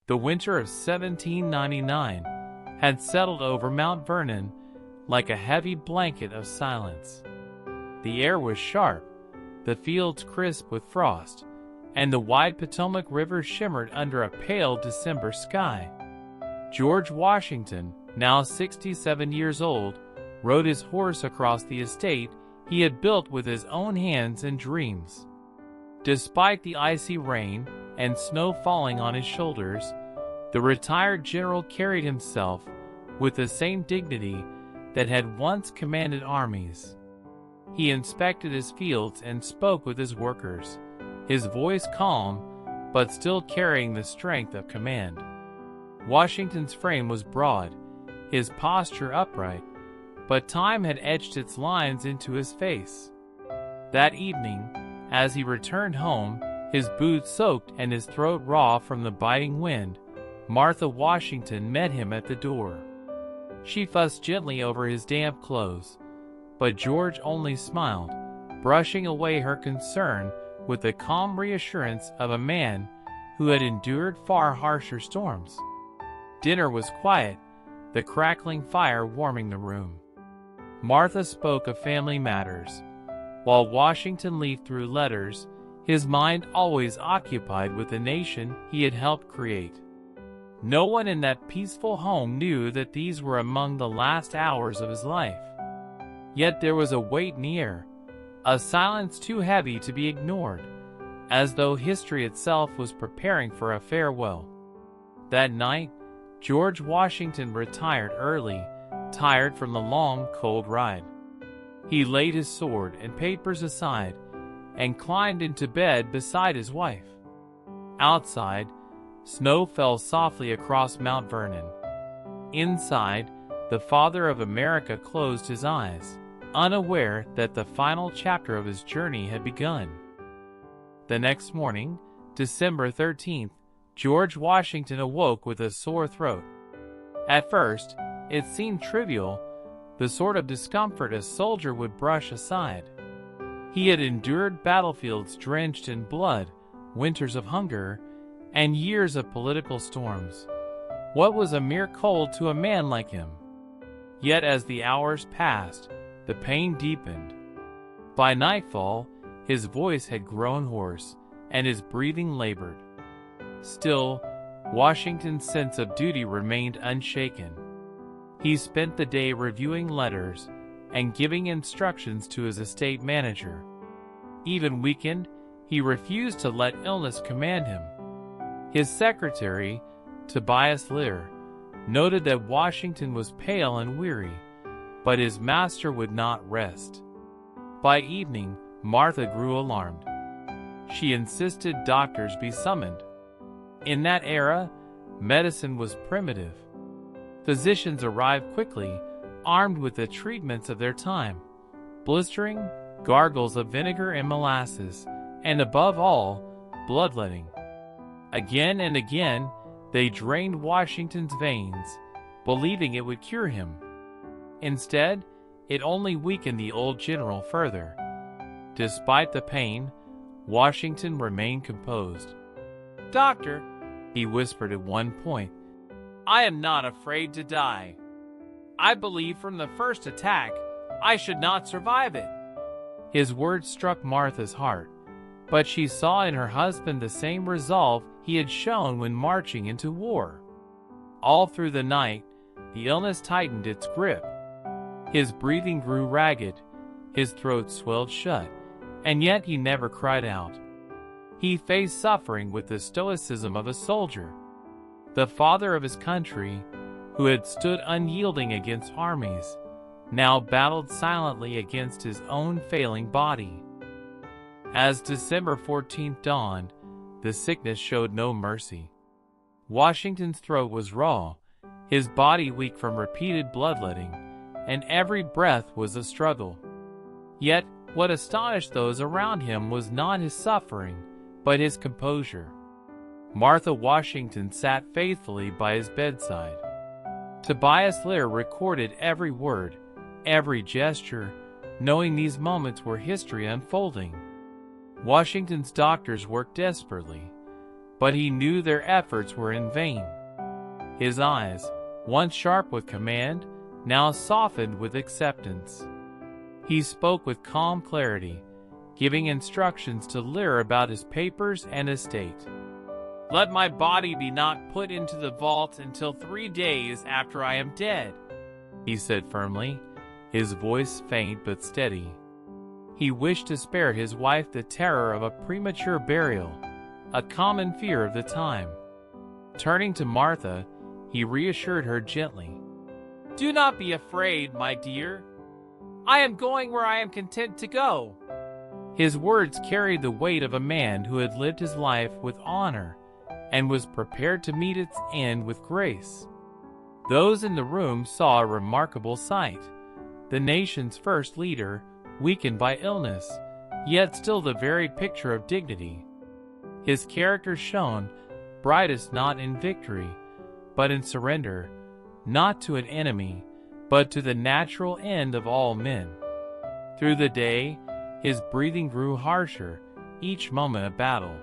The winter of 1799 had settled over Mount Vernon like a heavy blanket of silence. The air was sharp, the fields crisp with frost, and the wide Potomac River shimmered under a pale December sky. George Washington, now 67 years old, rode his horse across the estate he had built with his own hands and dreams. Despite the icy rain and snow falling on his shoulders, the retired general carried himself with the same dignity that had once commanded armies. He inspected his fields and spoke with his workers, his voice calm, but still carrying the strength of command. Washington's frame was broad, his posture upright, but time had etched its lines into his face. That evening, as he returned home, his boots soaked and his throat raw from the biting wind, Martha Washington met him at the door. She fussed gently over his damp clothes, but George only smiled, brushing away her concern with the calm reassurance of a man who had endured far harsher storms. Dinner was quiet, the crackling fire warming the room. Martha spoke of family matters, while Washington leafed through letters, his mind always occupied with the nation he had helped create. No one in that peaceful home knew that these were among the last hours of his life. Yet there was a weight in the air, a silence too heavy to be ignored, as though history itself was preparing for a farewell. That night, George Washington retired early, tired from the long, cold ride. He laid his sword and papers aside and climbed into bed beside his wife. Outside, snow fell softly across Mount Vernon. Inside, the father of America closed his eyes, unaware that the final chapter of his journey had begun. The next morning, December 13th, George Washington awoke with a sore throat. At first, it seemed trivial, the sort of discomfort a soldier would brush aside. He had endured battlefields drenched in blood, winters of hunger, and years of political storms. What was a mere cold to a man like him? Yet as the hours passed, the pain deepened. By nightfall, his voice had grown hoarse, and his breathing labored. Still, Washington's sense of duty remained unshaken. He spent the day reviewing letters and giving instructions to his estate manager. Even weakened, he refused to let illness command him. His secretary, Tobias Lear, noted that Washington was pale and weary, but his master would not rest. By evening, Martha grew alarmed. She insisted doctors be summoned. In that era, medicine was primitive. Physicians arrived quickly, armed with the treatments of their time: blistering, gargles of vinegar and molasses, and above all, bloodletting. Again and again, they drained Washington's veins, believing it would cure him. Instead, it only weakened the old general further. Despite the pain, Washington remained composed. "Doctor," he whispered at one point, "I am not afraid to die. I believe from the first attack I should not survive it." His words struck Martha's heart, but she saw in her husband the same resolve he had shown when marching into war. All through the night, the illness tightened its grip. His breathing grew ragged, his throat swelled shut, and yet he never cried out. He faced suffering with the stoicism of a soldier. The father of his country, who had stood unyielding against armies, now battled silently against his own failing body. As December 14th dawned, the sickness showed no mercy. Washington's throat was raw, his body weak from repeated bloodletting, and every breath was a struggle. Yet, what astonished those around him was not his suffering, but his composure. Martha Washington sat faithfully by his bedside. Tobias Lear recorded every word, every gesture, knowing these moments were history unfolding. Washington's doctors worked desperately, but he knew their efforts were in vain. His eyes, once sharp with command, now softened with acceptance. He spoke with calm clarity, giving instructions to Lear about his papers and estate. "Let my body be not put into the vault until 3 days after I am dead," he said firmly, his voice faint but steady. He wished to spare his wife the terror of a premature burial, a common fear of the time. Turning to Martha, he reassured her gently. "Do not be afraid, my dear. I am going where I am content to go." His words carried the weight of a man who had lived his life with honor and was prepared to meet its end with grace. Those in the room saw a remarkable sight. The nation's first leader, weakened by illness, yet still the very picture of dignity. His character shone brightest not in victory, but in surrender, not to an enemy, but to the natural end of all men. Through the day, his breathing grew harsher, each moment a battle.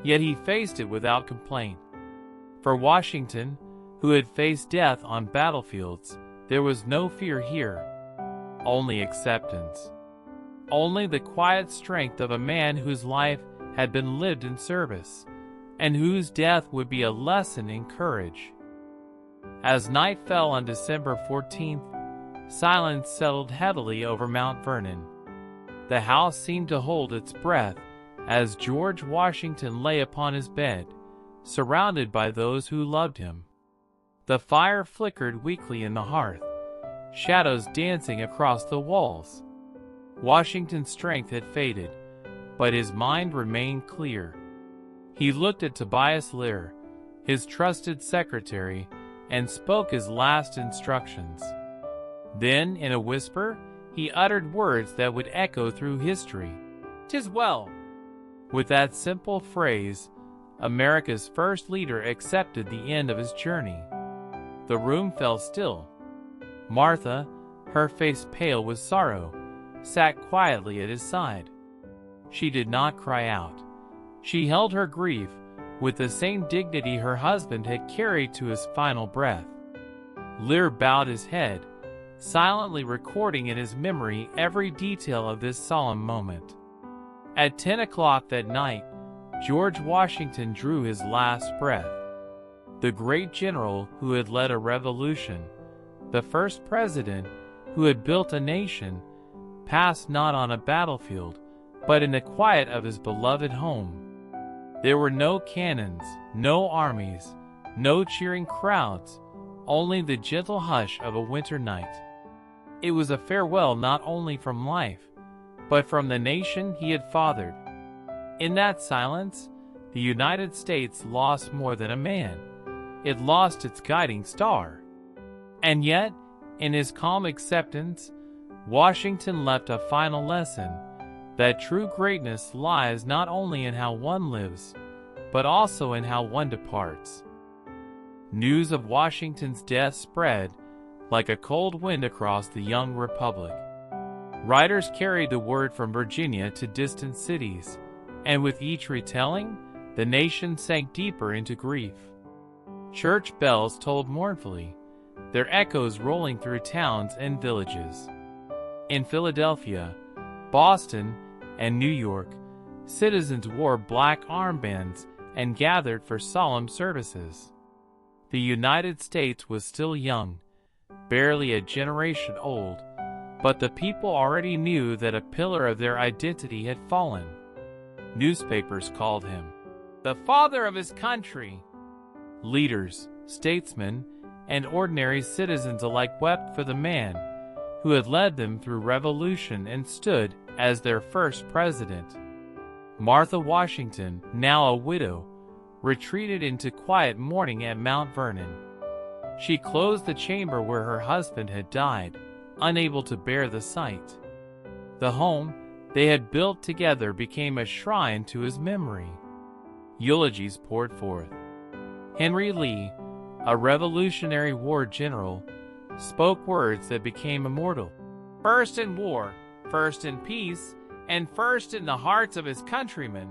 Yet he faced it without complaint. For Washington, who had faced death on battlefields, there was no fear here, only acceptance. Only the quiet strength of a man whose life had been lived in service, and whose death would be a lesson in courage. As night fell on December 14th, silence settled heavily over Mount Vernon. The house seemed to hold its breath as George Washington lay upon his bed, surrounded by those who loved him. The fire flickered weakly in the hearth, shadows dancing across the walls. Washington's strength had faded, but his mind remained clear. He looked at Tobias Lear, his trusted secretary, and spoke his last instructions. Then, in a whisper, he uttered words that would echo through history. "'Tis well." With that simple phrase, America's first leader accepted the end of his journey. The room fell still. Martha, her face pale with sorrow, sat quietly at his side. She did not cry out. She held her grief with the same dignity her husband had carried to his final breath. Lear bowed his head, silently recording in his memory every detail of this solemn moment. At 10 o'clock that night, George Washington drew his last breath. The great general who had led a revolution, the first president who had built a nation, passed not on a battlefield, but in the quiet of his beloved home. There were no cannons, no armies, no cheering crowds, only the gentle hush of a winter night. It was a farewell not only from life, but from the nation he had fathered. In that silence, the United States lost more than a man. It lost its guiding star. And yet, in his calm acceptance, Washington left a final lesson, that true greatness lies not only in how one lives, but also in how one departs. News of Washington's death spread like a cold wind across the young republic. Writers carried the word from Virginia to distant cities, and with each retelling, the nation sank deeper into grief. Church bells tolled mournfully, their echoes rolling through towns and villages. In Philadelphia, Boston, and New York, citizens wore black armbands and gathered for solemn services. The United States was still young, barely a generation old, but the people already knew that a pillar of their identity had fallen. Newspapers called him the father of his country. Leaders, statesmen, and ordinary citizens alike wept for the man who had led them through revolution and stood as their first president. Martha Washington, now a widow, retreated into quiet mourning at Mount Vernon. She closed the chamber where her husband had died, unable to bear the sight. The home they had built together became a shrine to his memory. Eulogies poured forth. Henry Lee, a Revolutionary War general, spoke words that became immortal. "First in war, first in peace, and first in the hearts of his countrymen."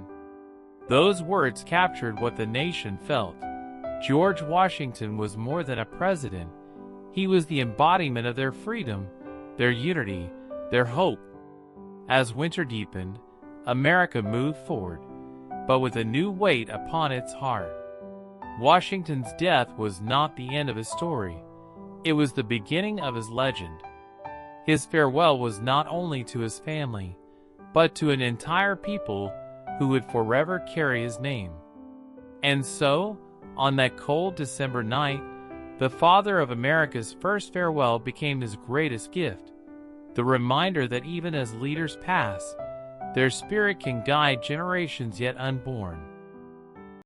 Those words captured what the nation felt. George Washington was more than a president. He was the embodiment of their freedom, their unity, their hope. As winter deepened, America moved forward, but with a new weight upon its heart. Washington's death was not the end of his story. It was the beginning of his legend. His farewell was not only to his family, but to an entire people who would forever carry his name. And so, on that cold December night, the father of America's first farewell became his greatest gift, the reminder that even as leaders pass, their spirit can guide generations yet unborn.